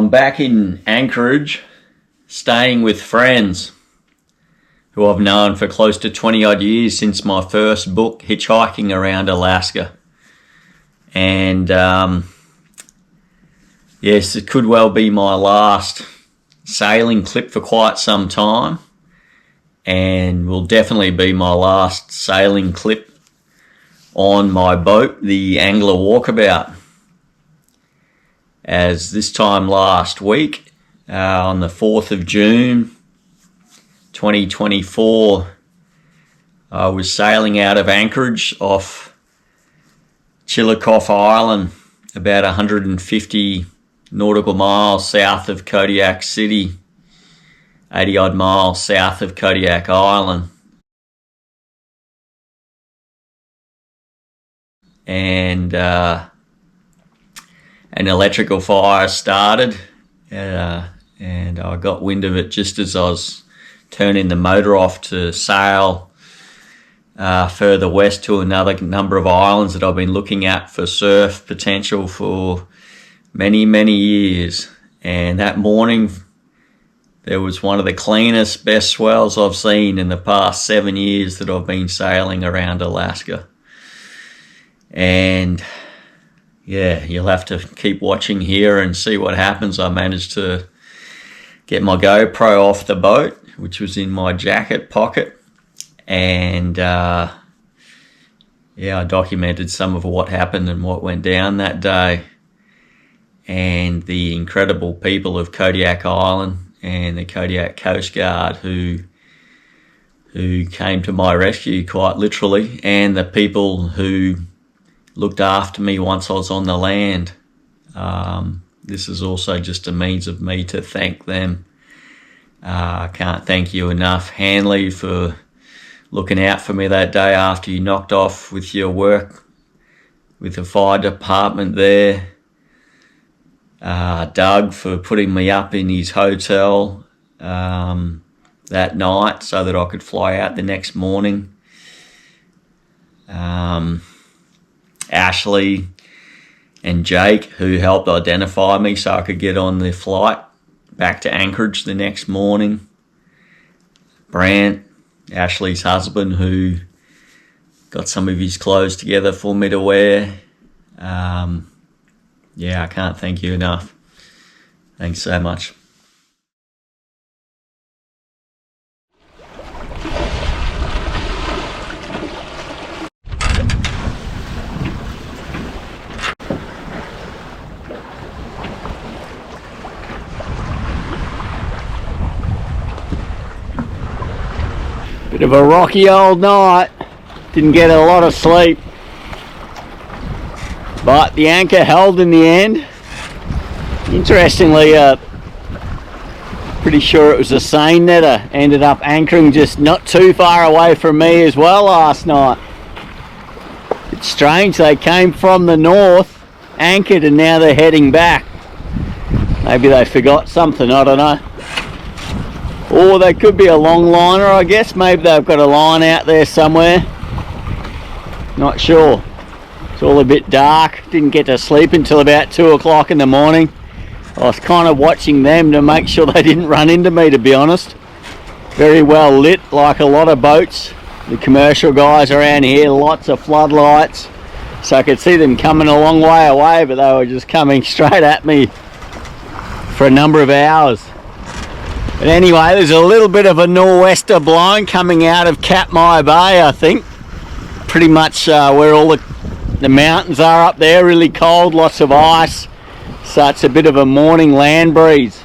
I'm back in Anchorage, staying with friends who I've known for close to 20 odd years since my first book, Hitchhiking Around Alaska. And yes, it could well be my last sailing clip for quite some time, and will definitely be my last sailing clip on my boat, the Angler Walkabout. As this time last week, on the 4th of June 2024, I was sailing out of Anchorage off Chilikof Island, about 150 nautical miles south of Kodiak City, 80 odd miles south of Kodiak Island. And an electrical fire started, and I got wind of it just as I was turning the motor off to sail further west to another number of islands that I've been looking at for surf potential for many, many years. And that morning, there was one of the cleanest, best swells I've seen in the past 7 years that I've been sailing around Alaska. And yeah, you'll have to keep watching here and see what happens. I managed to get my GoPro off the boat, which was in my jacket pocket, and I documented some of what happened and what went down that day, and the incredible people of Kodiak Island and the Kodiak Coastguard who came to my rescue, quite literally, and the people who looked after me once I was on the land. This is also just a means of me to thank them. I can't thank you enough, Hanley, for looking out for me that day after you knocked off with your work with the fire department there. Doug for putting me up in his hotel that night so that I could fly out the next morning. Ashley and Jake, who helped identify me so I could get on the flight back to Anchorage the next morning. Bran, Ashley's husband, who got some of his clothes together for me to wear. I can't thank you enough. Thanks so much. Bit of a rocky old night, didn't get a lot of sleep, but the anchor held in the end. Interestingly, pretty sure it was a seine netter ended up anchoring just not too far away from me as well last night. It's strange, they came from the north, anchored, and now they're heading back. Maybe they forgot something, I don't know. Or they could be a long liner, I guess. Maybe they've got a line out there somewhere. Not sure. It's all a bit dark. Didn't get to sleep until about 2 o'clock in the morning. I was kind of watching them to make sure they didn't run into me, to be honest. Very well lit, like a lot of boats. The commercial guys around here, lots of floodlights. So I could see them coming a long way away, but they were just coming straight at me for a number of hours. But anyway, there's a little bit of a nor'wester blowing coming out of Katmai Bay, I think. Pretty much where all the mountains are up there, really cold, lots of ice. So it's a bit of a morning land breeze.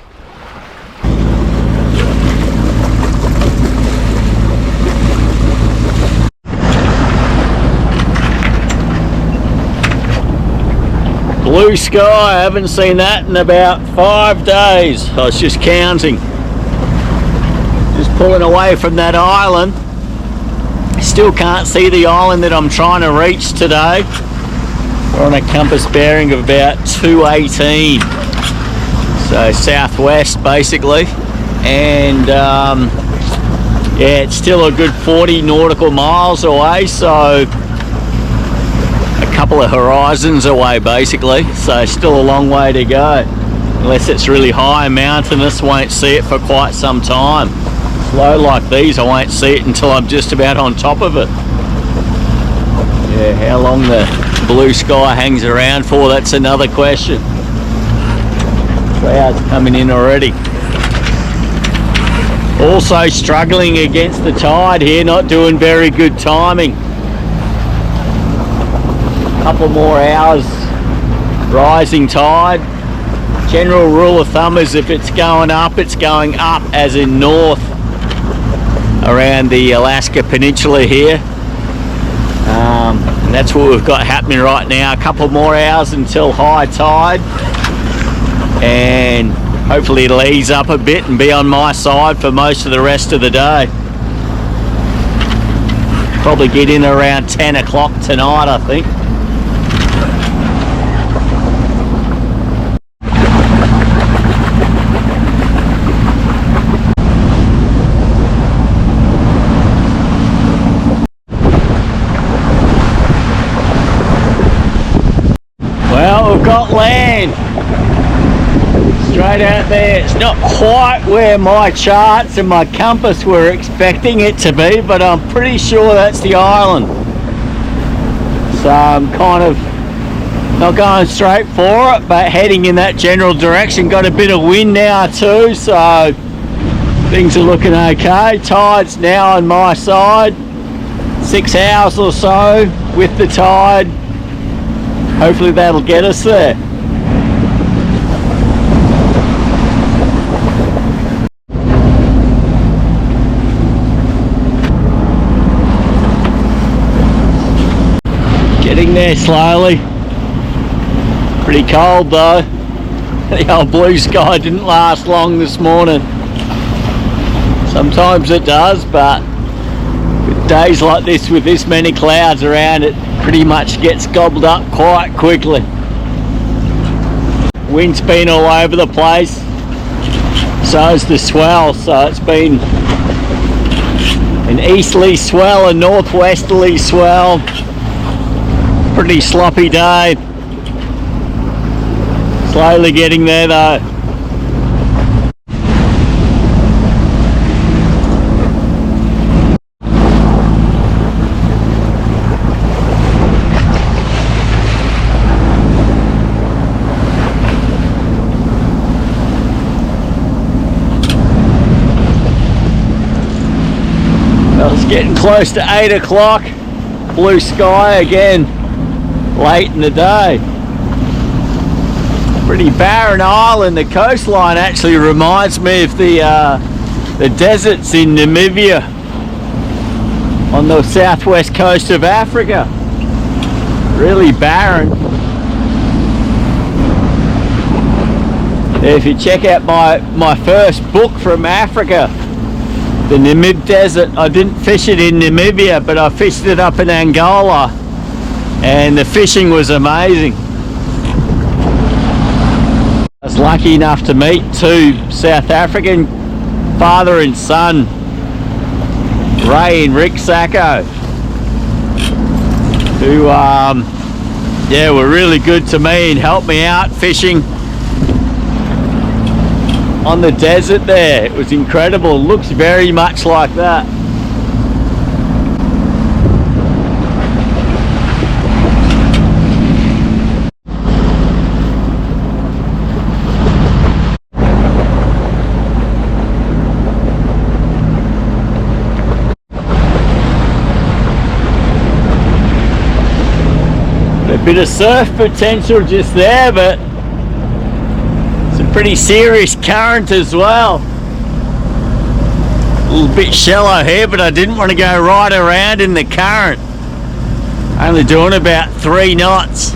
Blue sky, I haven't seen that in about 5 days. I was just counting. Just pulling away from that island. Still can't see the island that I'm trying to reach today. We're on a compass bearing of about 218, so southwest basically, and it's still a good 40 nautical miles away, so a couple of horizons away basically, so still a long way to go. Unless it's really high and mountainous, won't see it for quite some time. Low like these, I won't see it until I'm just about on top of it. Yeah, how long the blue sky hangs around for, that's another question. Clouds coming in already. Also struggling against the tide here, not doing very good timing. Couple more hours rising tide. General rule of thumb is if it's going up as in north around the Alaska Peninsula here. And that's what we've got happening right now. A couple more hours until high tide, and hopefully it'll ease up a bit and be on my side for most of the rest of the day. Probably get in around 10 o'clock tonight, I think. Well, we've got land straight out there. It's not quite where my charts and my compass were expecting it to be, but I'm pretty sure that's the island. So I'm kind of not going straight for it, but heading in that general direction. Got a bit of wind now too, so things are looking okay. Tide's now on my side. 6 hours or so with the tide. Hopefully that'll get us there. Getting there slowly. Pretty cold though. The old blue sky didn't last long this morning. Sometimes it does, but with days like this with this many clouds around, it pretty much gets gobbled up quite quickly. Wind's been all over the place, so is the swell. So it's been an easterly swell, a northwesterly swell. Pretty sloppy day. Slowly getting there though. Getting close to 8 o'clock, blue sky again, late in the day. Pretty barren island. The coastline actually reminds me of the deserts in Namibia on the southwest coast of Africa. Really barren. If you check out my first book from Africa, the Namib Desert, I didn't fish it in Namibia, but I fished it up in Angola, and the fishing was amazing. I was lucky enough to meet two South African father and son, Ray and Rick Sacco, who were really good to me and helped me out fishing on the desert there. It was incredible. It looks very much like that. A bit of surf potential just there, but pretty serious current as well. A little bit shallow here, but I didn't want to go right around in the current. Only doing about 3 knots.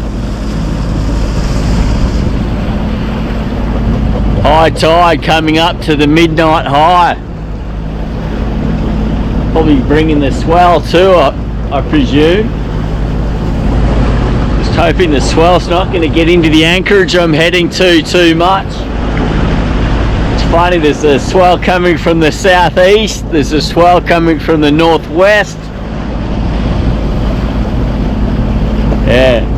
High tide coming up to the midnight high. Probably bringing the swell too, I presume. Just hoping the swell's not going to get into the anchorage I'm heading to too much. It's funny, there's a swell coming from the southeast, there's a swell coming from the northwest. Yeah.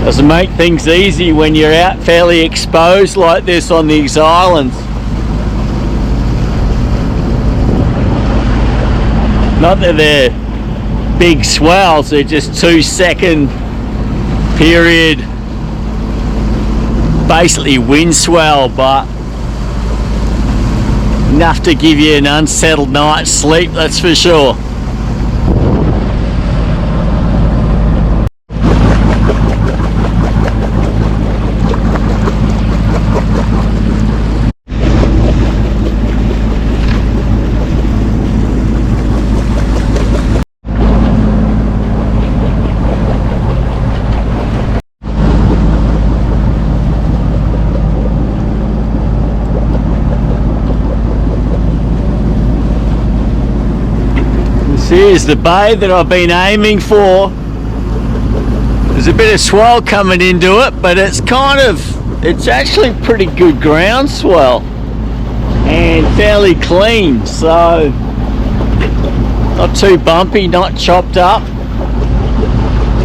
Doesn't make things easy when you're out fairly exposed like this on these islands. Not that they're big swells, they're just 2-second period, basically wind swell, but enough to give you an unsettled night's sleep, that's for sure. Here's the bay that I've been aiming for. There's a bit of swell coming into it, but it's actually pretty good ground swell and fairly clean, so not too bumpy, not chopped up.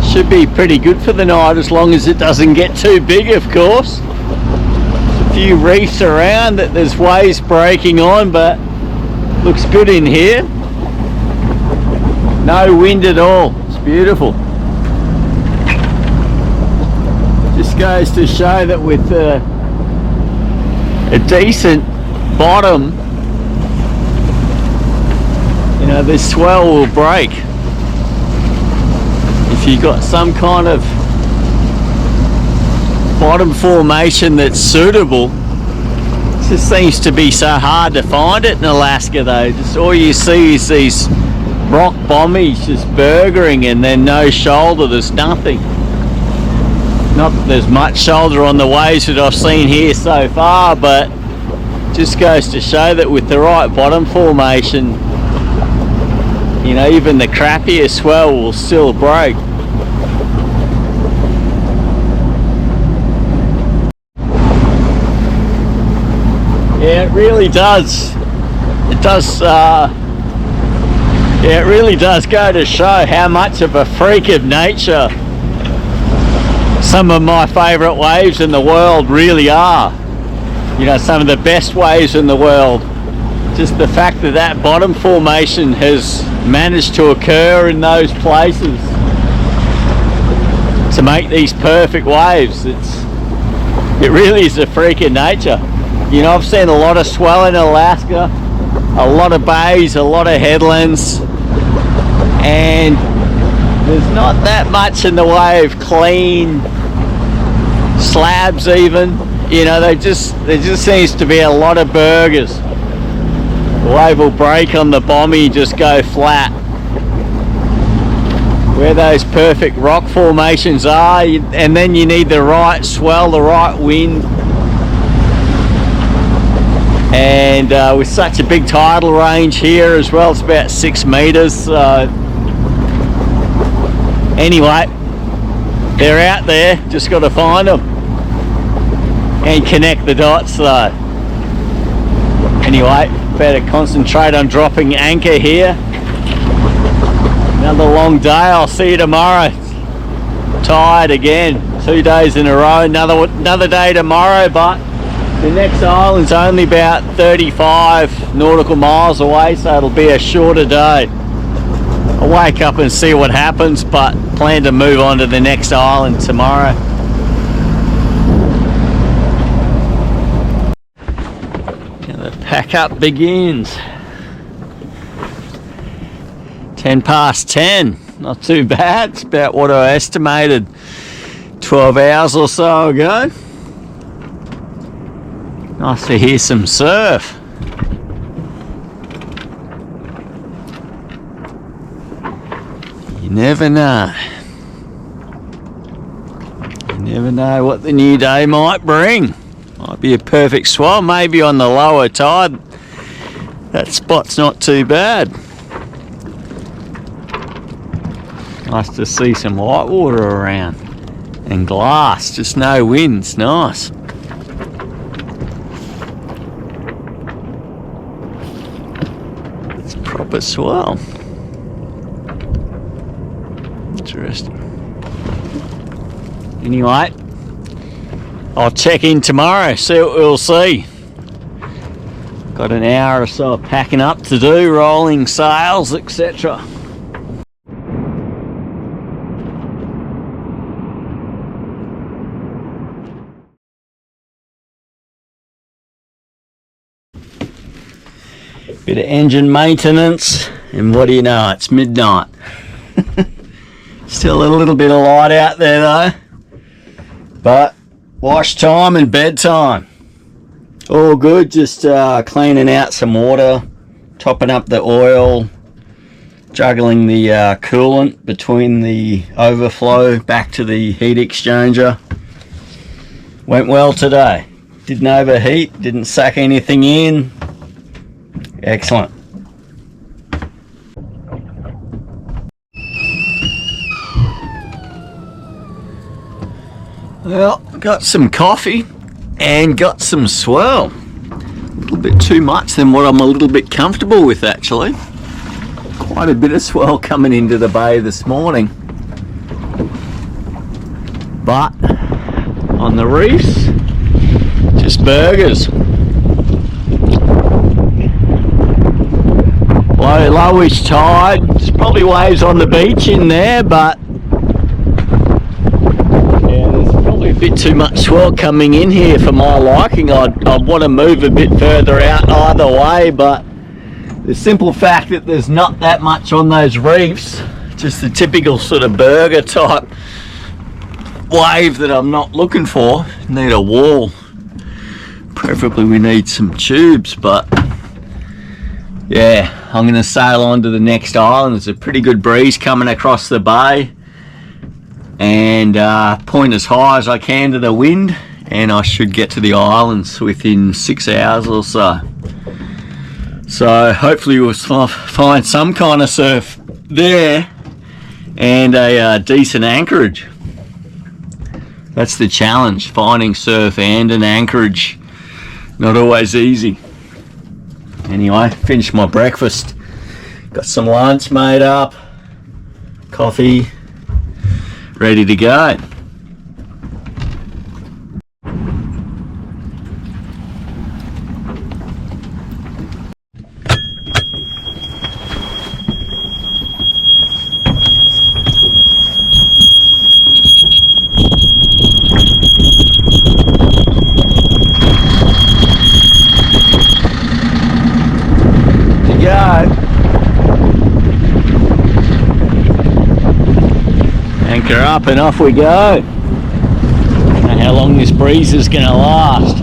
Should be pretty good for the night as long as it doesn't get too big, of course. There's a few reefs around that there's waves breaking on, but looks good in here. No wind at all, it's beautiful. Just goes to show that with a decent bottom, you know, this swell will break. If you've got some kind of bottom formation that's suitable. It just seems to be so hard to find it in Alaska though. Just all you see is these rock bommies just burgering and then no shoulder, there's nothing. Not that there's much shoulder on the waves that I've seen here so far, but just goes to show that with the right bottom formation, you know, even the crappiest swell will still break. Yeah, it really does. It does. Yeah, it really does go to show how much of a freak of nature some of my favourite waves in the world really are. You know, some of the best waves in the world. Just the fact that that bottom formation has managed to occur in those places to make these perfect waves. It really is a freak of nature. You know, I've seen a lot of swell in Alaska, a lot of bays, a lot of headlands, and there's not that much in the way of clean slabs even. You know, there just seems to be a lot of burgers. The wave will break on the bommy, just go flat. Where those perfect rock formations are, and then you need the right swell, the right wind. And with such a big tidal range here as well, it's about 6 meters. Anyway, they're out there, just got to find them and connect the dots though. Anyway, better concentrate on dropping anchor here. Another long day, I'll see you tomorrow. Tired again, 2 days in a row, another day tomorrow, but the next island's only about 35 nautical miles away, so it'll be a shorter day. I'll wake up and see what happens, but plan to move on to the next island tomorrow. And the pack up begins. 10 past 10, not too bad. It's about what I estimated 12 hours or so ago. Nice to hear some surf. You never know. You never know what the new day might bring. Might be a perfect swell, maybe on the lower tide. That spot's not too bad. Nice to see some white water around. And glass, just no winds, nice. It's proper swell. Interesting. Anyway, I'll check in tomorrow, see what we'll see. Got an hour or so of packing up to do, rolling sails, etc. Bit of engine maintenance, and what do you know, it's midnight. Still a little bit of light out there though, but wash time and bedtime. All good, just cleaning out some water, topping up the oil, juggling the coolant between the overflow back to the heat exchanger. Went well today. Didn't overheat, didn't suck anything in. Excellent. Well, got some coffee and got some swell. A little bit too much than what I'm a little bit comfortable with actually. Quite a bit of swell coming into the bay this morning. But on the reefs, just burgers. Lowish tide. There's probably waves on the beach in there, but yeah, there's probably a bit too much swell coming in here for my liking. I'd want to move a bit further out either way, but the simple fact that there's not that much on those reefs, just the typical sort of burger type wave that I'm not looking for. Need a wall. Preferably we need some tubes, but yeah, I'm going to sail on to the next island. There's a pretty good breeze coming across the bay, and point as high as I can to the wind, and I should get to the islands within 6 hours or so. So hopefully we'll find some kind of surf there and a decent anchorage. That's the challenge, finding surf and an anchorage. Not always easy. Anyway, finished my breakfast. Got some lunch made up, coffee, ready to go. Anchor up and off we go. Don't know how long this breeze is going to last.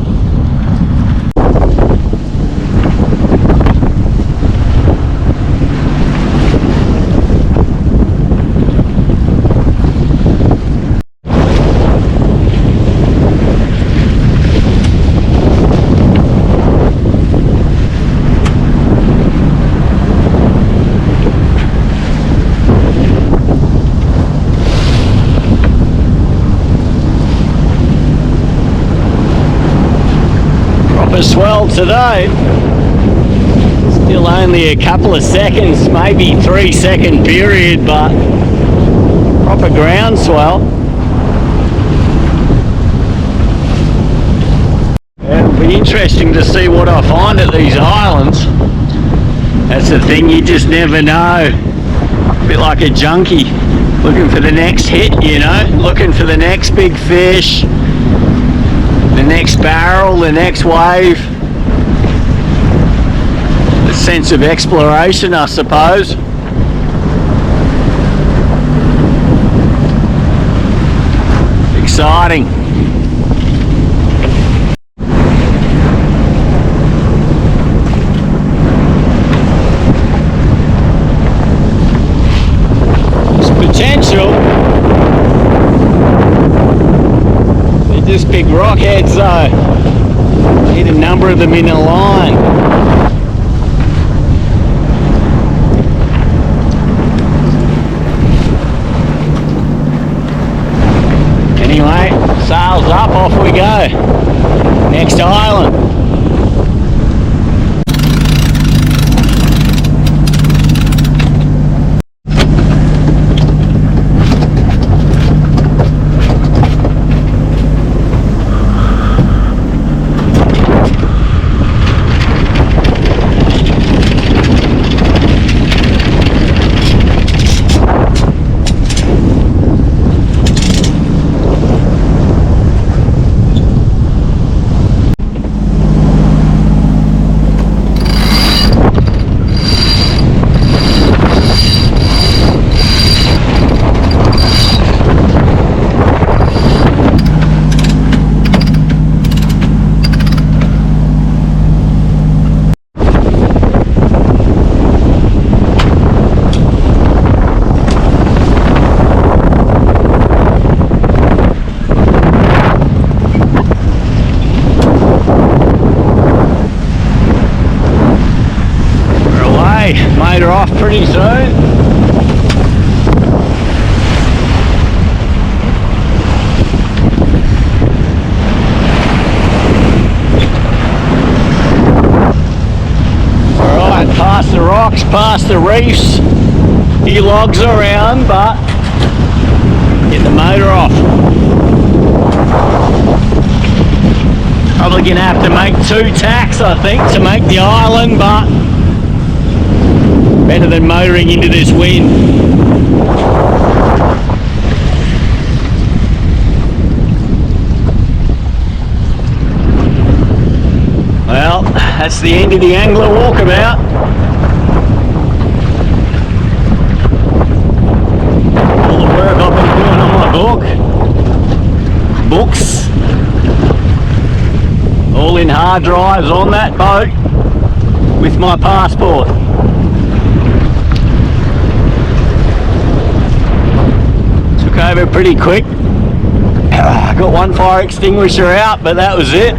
Swell today. Still only a couple of seconds, maybe 3 second period, but proper ground swell. It'll be interesting to see what I find at these islands. That's the thing, you just never know. A bit like a junkie, looking for the next hit, you know, looking for the next big fish, the next barrel, the next wave. The sense of exploration, I suppose. Exciting. There's potential. They're just big rockheads though. Need a number of them in a line. Anyway, sails up, off we go. Next island. Okay, made her off pretty soon. Alright, past the rocks, past the reefs. He logs around, but get the motor off. Probably gonna have to make 2 tacks, I think, to make the island, but better than motoring into this wind. Well, that's the end of the angler walkabout. All the work I've been doing on my books, all in hard drives on that boat with my passport. Took over pretty quick. I got one fire extinguisher out, but that was it.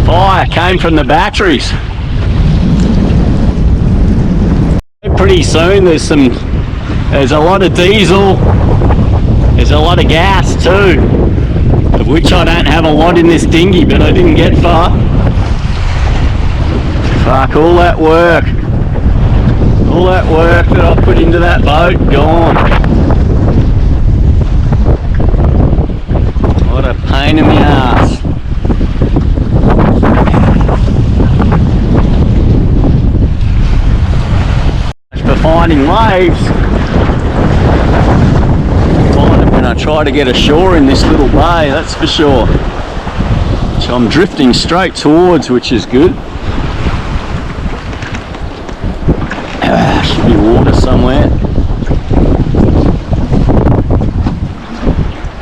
Fire came from the batteries. Pretty soon there's a lot of diesel, there's a lot of gas too, of which I don't have a lot in this dinghy, but I didn't get far. Fuck, all that work that I put into that boat, gone. What a pain in the ass. For finding waves, find them when I try to get ashore in this little bay, that's for sure. Which I'm drifting straight towards, which is good. Should be water somewhere.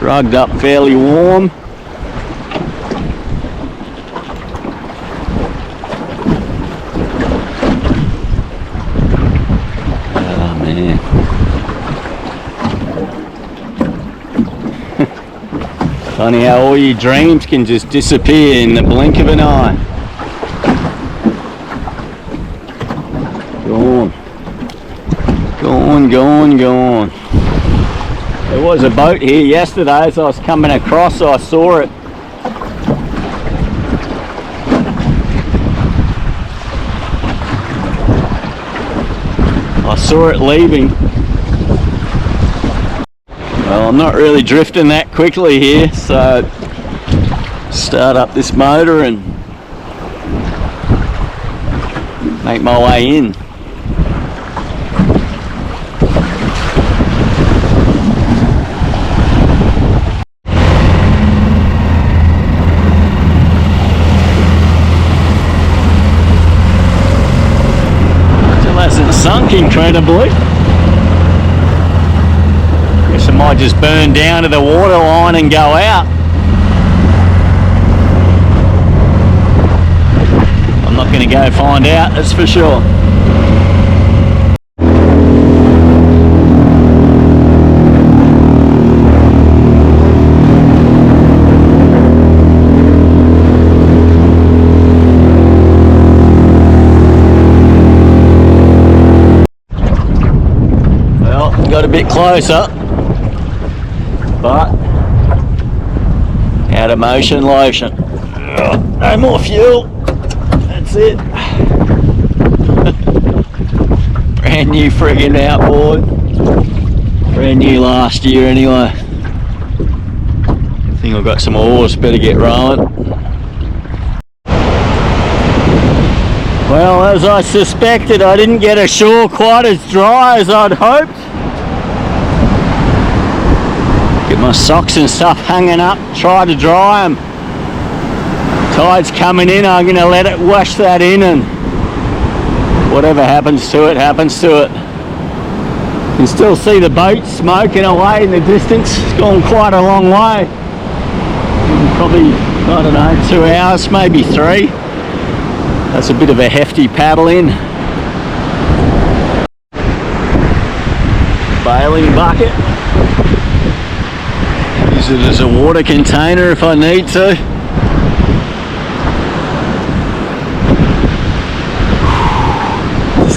Rugged up, fairly warm. Funny how all your dreams can just disappear in the blink of an eye. Gone. There was a boat here yesterday as I was coming across, so I saw it. I saw it leaving. Well, I'm not really drifting that quickly here, so start up this motor and make my way in. Still hasn't sunk incredibly. Guess it might just burn down to the water line and go out. I'm not going to go find out, that's for sure. Well, got a bit closer, but out of motion lotion. No more fuel. That's it. Brand new friggin' outboard. Brand new last year anyway. I think I've got some oars, better get rowing. Well, as I suspected, I didn't get ashore quite as dry as I'd hoped. Get my socks and stuff hanging up, try to dry them. Tide's coming in, I'm going to let it wash that in, and whatever happens to it, happens to it. You can still see the boat smoking away in the distance. It's gone quite a long way. Probably, I don't know, 2 hours, maybe 3. That's a bit of a hefty paddle in. Bailing bucket. Use it as a water container if I need to.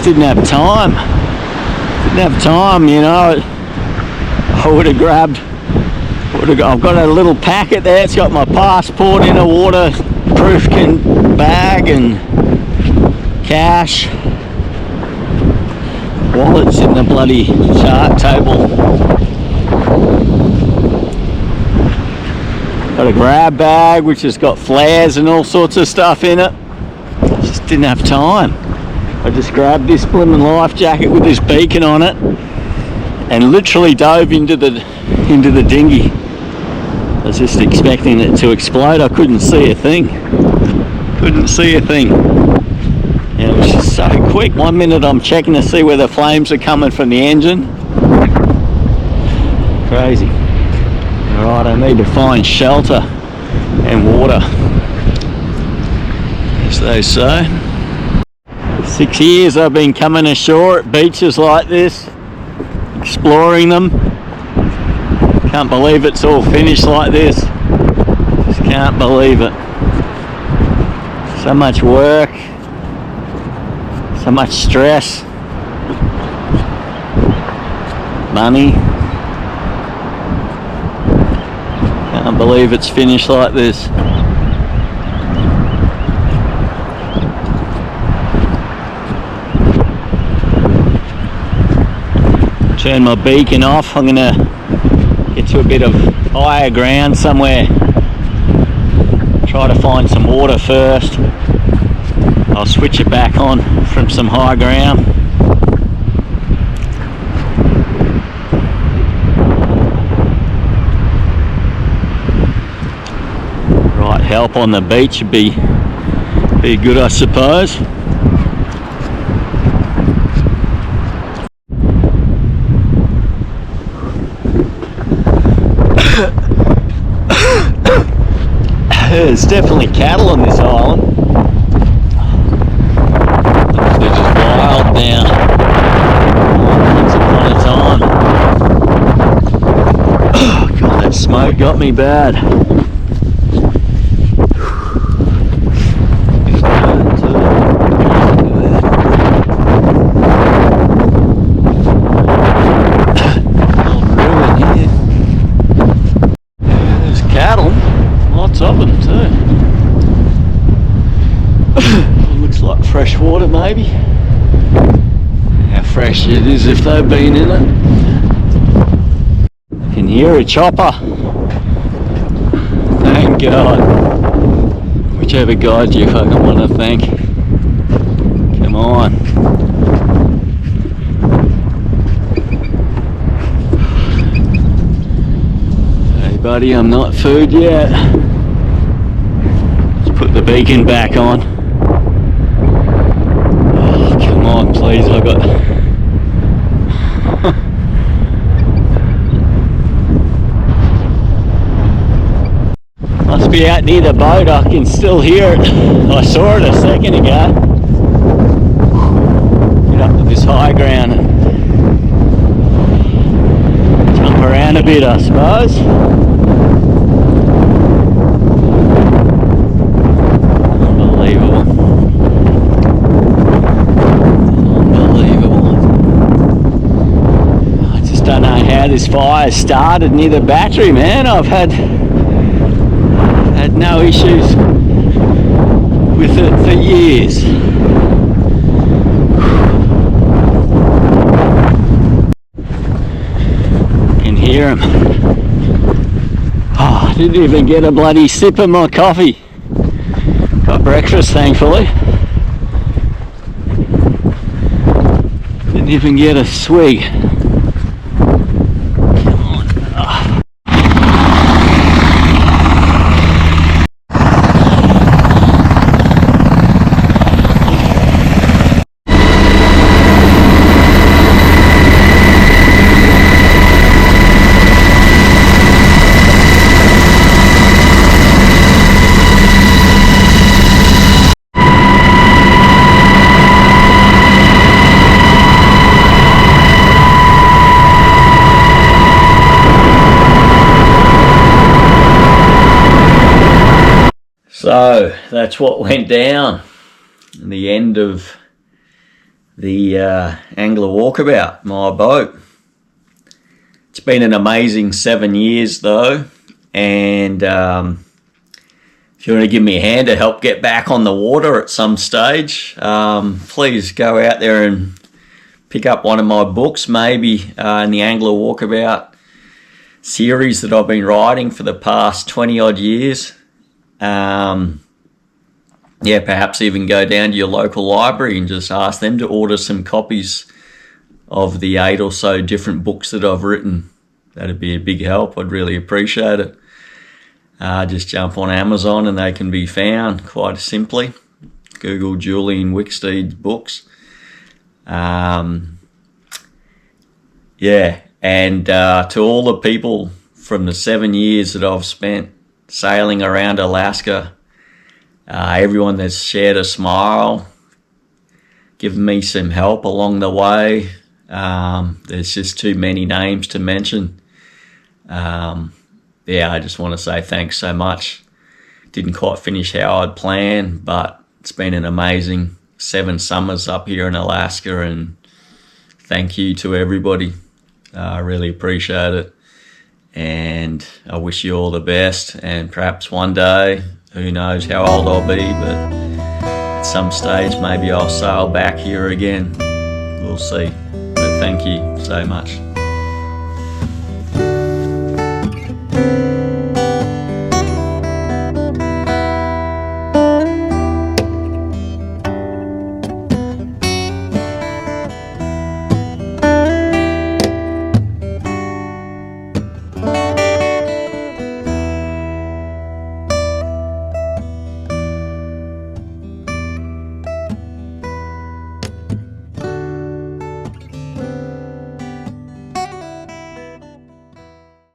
didn't have time. You know. I would have grabbed. I've got a little packet there. It's got my passport in a waterproof bag and cash. Wallet's in the bloody chart table. Got a grab bag which has got flares and all sorts of stuff in it. Just didn't have time. I just grabbed this blimmin' life jacket with this beacon on it and literally dove into the dinghy. I was just expecting it to explode. I couldn't see a thing. And it was just so quick. 1 minute I'm checking to see where the flames are coming from the engine. Crazy. Alright, I need to find shelter and water, as they say. 6 years I've been coming ashore at beaches like this, exploring them. Can't believe it's all finished like this. Just can't believe it. So much work, so much stress, money. Can't believe it's finished like this. Turn my beacon off. I'm gonna get to a bit of higher ground somewhere. Try to find some water first. I'll switch it back on from some high ground. Right, help on the beach would be good, I suppose. There's definitely cattle on this island. They're just wild now. Once upon a time. Oh god, that smoke got me bad. There's cattle. Lots of them too. Looks like fresh water maybe. How fresh it is if they've been in it. I can hear a chopper. Thank God. Whichever God you fucking want to thank. Come on. Hey buddy, I'm not food yet. Put the beacon back on. Oh, come on, please. I got. Must be out near the boat. I can still hear it. I saw it a second ago. Get up to this high ground and jump around a bit, I suppose. This fire started near the battery, man. I've had no issues with it for years. Can hear him. Oh, I didn't even get a bloody sip of my coffee. Got breakfast, thankfully. Didn't even get a swig. So that's what went down in the end of the Angler Walkabout, my boat. It's been an amazing 7 years though, and if you want to give me a hand to help get back on the water at some stage, please go out there and pick up one of my books, maybe in the Angler Walkabout series that I've been writing for the past 20 odd years. Yeah, perhaps even go down to your local library and just ask them to order some copies of the 8 or so different books that I've written. That'd be a big help. I'd really appreciate it. Just jump on Amazon and they can be found quite simply. Google Julian Wicksteed's books. Yeah, and to all the people from the 7 years that I've spent sailing around Alaska, everyone that's shared a smile, given me some help along the way. There's just too many names to mention. Yeah, I just want to say thanks so much. Didn't quite finish how I'd planned, but it's been an amazing 7 summers up here in Alaska, and thank you to everybody. I really appreciate it, and I wish you all the best, and perhaps one day, who knows how old I'll be, but at some stage maybe I'll sail back here again. We'll see. But thank you so much.